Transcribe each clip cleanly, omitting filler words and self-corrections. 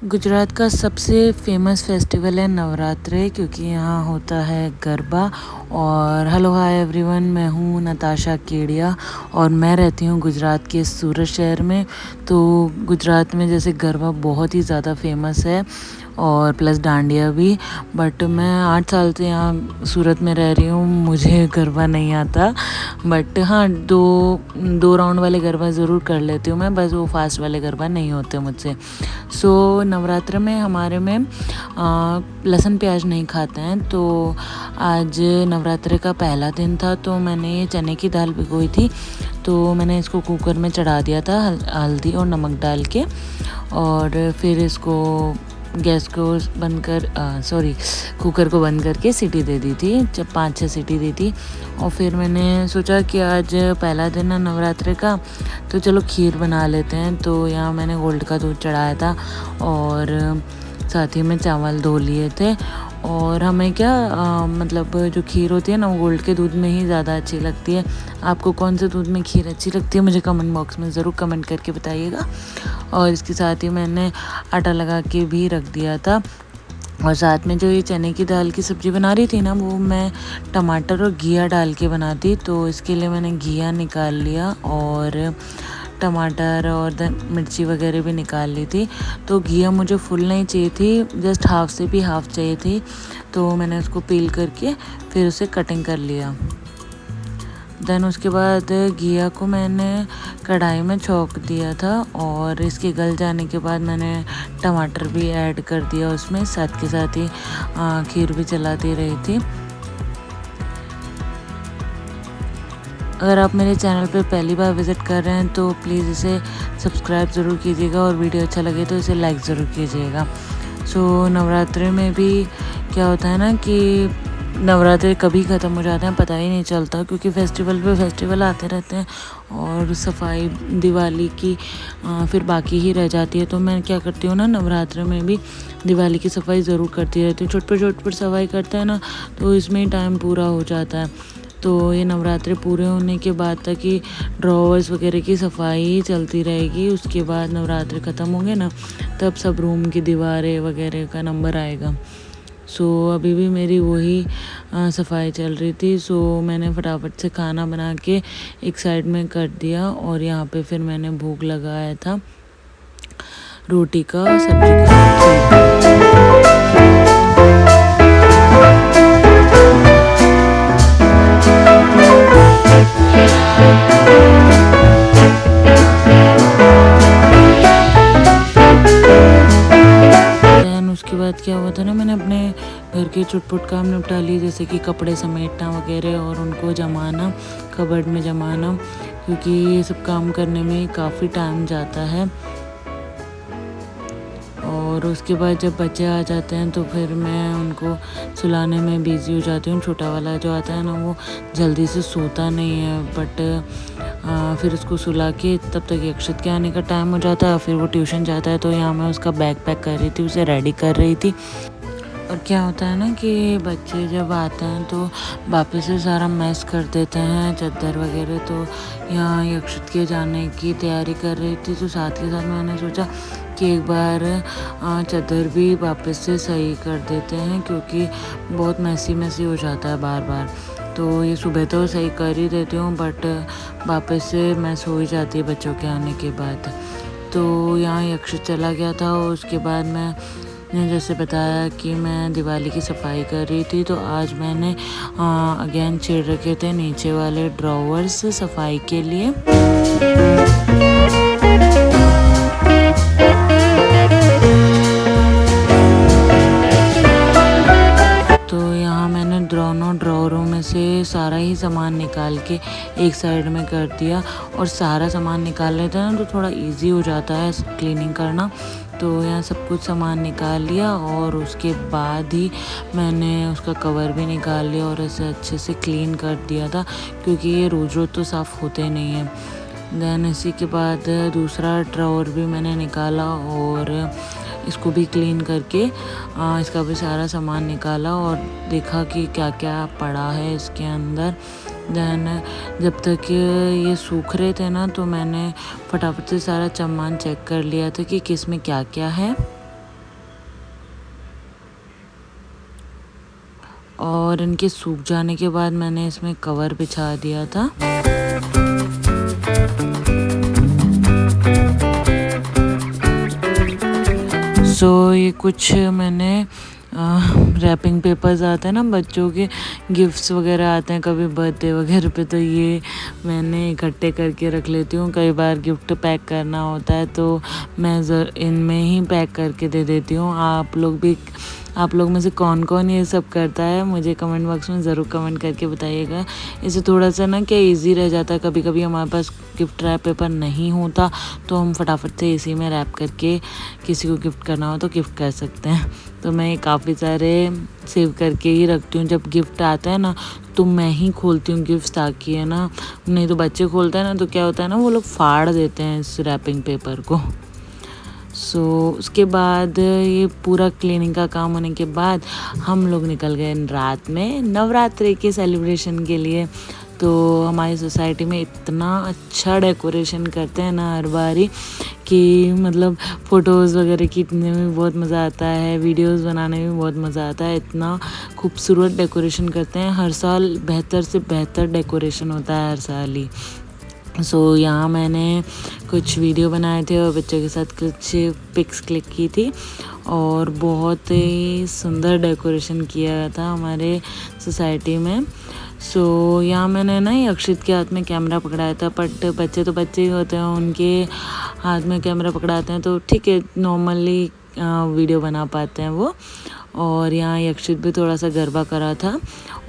गुजरात का सबसे famous festival है नवरात्रे, क्योंकि यहाँ होता है गरबा। और हेलो हाय एवरीवन, मैं हूँ नताशा केडिया और मैं रहती हूँ गुजरात के सूरत शहर में। तो गुजरात में जैसे गरबा बहुत ही ज़्यादा फेमस है और प्लस डांडिया भी। बट मैं 8 साल से यहाँ सूरत में रह रही हूँ, मुझे गरबा नहीं आता। बट हाँ, दो राउंड वाले गरबा ज़रूर कर लेती हूँ मैं, बस वो फास्ट वाले गरबा नहीं होते मुझसे। सो नवरात्र में हमारे में लहसुन प्याज नहीं खाते हैं। तो आज नवरात्र का पहला दिन था, तो मैंने ये चने की दाल भिगोई थी, तो मैंने इसको कुकर में चढ़ा दिया था हल्दी और नमक डाल के। और फिर इसको गैस को बंद कर कुकर को बंद करके सीटी दे दी थी, जब 5-6 सीटी दी थी। और फिर मैंने सोचा कि आज पहला दिन है नवरात्रि का, तो चलो खीर बना लेते हैं। तो यहाँ मैंने गोल्ड का दूध चढ़ाया था और साथ ही में चावल धो लिए थे। और हमें मतलब जो खीर होती है ना, वो गोल्ड के दूध में ही ज़्यादा अच्छी लगती है। आपको कौन से दूध में खीर अच्छी लगती है मुझे कमेंट बॉक्स में ज़रूर कमेंट करके बताइएगा। और इसके साथ ही मैंने आटा लगा के भी रख दिया था। और साथ में जो ये चने की दाल की सब्ज़ी बना रही थी ना, वो मैं टमाटर और घिया डाल के बनाती। तो इसके लिए मैंने घिया निकाल लिया और टमाटर और मिर्ची वगैरह भी निकाल ली थी। तो घिया मुझे फुल नहीं चाहिए थी, जस्ट हाफ से भी हाफ चाहिए थी। तो मैंने उसको पील करके फिर उसे कटिंग कर लिया। देन उसके बाद घिया को मैंने कढ़ाई में छौंक दिया था और इसके गल जाने के बाद मैंने टमाटर भी ऐड कर दिया उसमें, साथ के साथ ही खीर भी चलाती रही थी। अगर आप मेरे चैनल पर पहली बार विज़िट कर रहे हैं तो प्लीज़ इसे सब्सक्राइब ज़रूर कीजिएगा और वीडियो अच्छा लगे तो इसे लाइक ज़रूर कीजिएगा। सो नवरात्रि में भी क्या होता है ना कि नवरात्रि कभी ख़त्म हो जाते हैं पता ही नहीं चलता, क्योंकि फेस्टिवल पे फेस्टिवल आते रहते हैं और सफाई दिवाली की फिर बाकी ही रह जाती है। तो मैं क्या करती हूँ ना, नवरात्रि में भी दिवाली की सफाई ज़रूर करती रहती हूँ। छोट पर सफाई करते हैं ना, तो इसमें ही टाइम पूरा हो जाता है। तो ये नवरात्रि पूरे होने के बाद तक ही ड्रॉवर्स वगैरह की सफाई चलती रहेगी। उसके बाद नवरात्रि ख़त्म होंगे ना, तब सब रूम की दीवारें वगैरह का नंबर आएगा। सो अभी भी मेरी वही सफाई चल रही थी। सो मैंने फटाफट से खाना बना के एक साइड में कर दिया और यहाँ पे फिर मैंने भोग लगाया था रोटी का, सब्जी का। उसके बाद क्या हुआ था ना, मैंने अपने घर के छुटपुट काम निपटा लिए, जैसे कि कपड़े समेटना वगैरह और उनको जमाना, कबर्ड में जमाना, क्योंकि ये सब काम करने में काफ़ी टाइम जाता है। और उसके बाद जब बच्चे आ जाते हैं तो फिर मैं उनको सुलाने में बिज़ी हो जाती हूँ। छोटा वाला जो आता है ना, वो जल्दी से सोता नहीं है, बट फिर उसको सुला के तब तक अक्षत के आने का टाइम हो जाता है, फिर वो ट्यूशन जाता है। तो यहाँ मैं उसका बैग पैक कर रही थी, उसे रेडी कर रही थी। और क्या होता है ना कि बच्चे जब आते हैं तो वापस से सारा मैस कर देते हैं, चादर वगैरह। तो यहाँ अक्षत के जाने की तैयारी कर रही थी, तो साथ के साथ मैंने सोचा कि एक बार चादर भी वापस से सही कर देते हैं, क्योंकि बहुत मैसी हो जाता है बार बार। तो ये सुबह तो सही कर ही देती हूँ, बट वापस से मैस हो ही जाती है बच्चों के आने के बाद। तो यहाँ अक्षत चला गया था और उसके बाद मैंने जैसे बताया कि मैं दिवाली की सफाई कर रही थी। तो आज मैंने अगेन छेड़ रखे थे नीचे वाले ड्रॉवर्स सफाई के लिए। दोनों ड्रॉरों में से सारा ही सामान निकाल के एक साइड में कर दिया। और सारा सामान निकाल लेते हैं ना, तो थोड़ा इजी हो जाता है क्लीनिंग करना। तो यहाँ सब कुछ सामान निकाल लिया और उसके बाद ही मैंने उसका कवर भी निकाल लिया और इसे अच्छे से क्लीन कर दिया था, क्योंकि ये रोज़ तो साफ़ होते नहीं हैं। देन इसी के बाद दूसरा ड्रॉवर भी मैंने निकाला और इसको भी क्लीन करके इसका भी सारा सामान निकाला और देखा कि क्या क्या पड़ा है इसके अंदर। देन जब तक ये सूख रहे थे ना, तो मैंने फटाफट से सारा सामान चेक कर लिया था कि किस में क्या क्या है। और इनके सूख जाने के बाद मैंने इसमें कवर बिछा दिया था। ये कुछ मैंने रैपिंग पेपर्स आते हैं ना बच्चों के, गिफ्ट्स वगैरह आते हैं कभी बर्थडे वगैरह पे, तो ये मैंने इकट्ठे करके रख लेती हूँ। कई बार गिफ्ट पैक करना होता है तो मैं इनमें ही पैक करके दे देती हूँ। आप लोग में से कौन कौन ये सब करता है मुझे कमेंट बॉक्स में ज़रूर कमेंट करके बताइएगा। इससे थोड़ा सा ना क्या ईजी रह जाता है। कभी कभी हमारे पास गिफ्ट रैप पेपर नहीं होता तो हम फटाफट से इसी में रैप करके किसी को गिफ्ट करना हो तो गिफ्ट कर सकते हैं। तो मैं काफ़ी सारे सेव करके ही रखती हूँ। जब गिफ्ट आता है ना तो मैं ही खोलती हूँ गिफ्ट, ताकि है ना, नहीं तो बच्चे खोलते हैं ना तो क्या होता है ना, वो लोग फाड़ देते हैं इस रैपिंग पेपर को। उसके बाद ये पूरा क्लीनिंग का काम होने के बाद हम लोग निकल गए रात में नवरात्रि के सेलिब्रेशन के लिए। तो हमारी सोसाइटी में इतना अच्छा डेकोरेशन करते हैं ना हर बारी कि मतलब फ़ोटोज़ वगैरह खींचने में बहुत मज़ा आता है, वीडियोस बनाने में बहुत मज़ा आता है। इतना खूबसूरत डेकोरेशन करते हैं, हर साल बेहतर से बेहतर डेकोरेशन होता है हर साल ही। यहाँ मैंने कुछ वीडियो बनाए थे और बच्चों के साथ कुछ पिक्स क्लिक की थी और बहुत ही सुंदर डेकोरेशन किया था हमारे सोसाइटी में। यहाँ मैंने ना अक्षित के हाथ में कैमरा पकड़ाया था, बट बच्चे तो बच्चे ही होते हैं, उनके हाथ में कैमरा पकड़ाते हैं तो ठीक है, नॉर्मली वीडियो बना पाते हैं वो। और यहाँ अक्षित भी थोड़ा सा गरबा करा था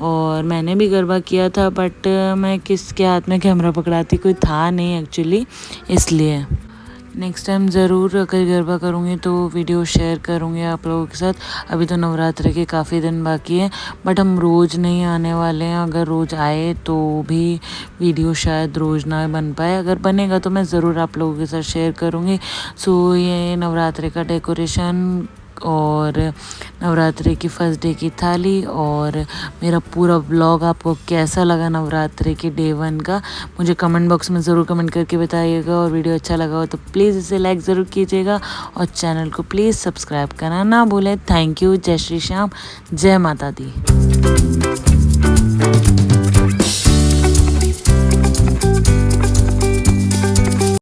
और मैंने भी गरबा किया था, बट मैं किसके हाथ में कैमरा पकड़ाती कोई था नहीं एक्चुअली, इसलिए नेक्स्ट टाइम ज़रूर अगर गरबा करूँगी तो वीडियो शेयर करूँगी आप लोगों के साथ। अभी तो नवरात्रि के काफ़ी दिन बाकी है, बट हम रोज़ नहीं आने वाले हैं। अगर रोज़ आए तो भी वीडियो शायद रोज़ ना बन पाए, अगर बनेगा तो मैं ज़रूर आप लोगों के साथ शेयर करूँगी। ये नवरात्रि का डेकोरेशन और नवरात्रि की फर्स्ट डे की थाली और मेरा पूरा व्लॉग आपको कैसा लगा नवरात्रि के डे 1 का, मुझे कमेंट बॉक्स में ज़रूर कमेंट करके बताइएगा। और वीडियो अच्छा लगा हो तो प्लीज़ इसे लाइक ज़रूर कीजिएगा और चैनल को प्लीज़ सब्सक्राइब करना ना भूलें। Thank you. जय श्री श्याम, जय माता दी।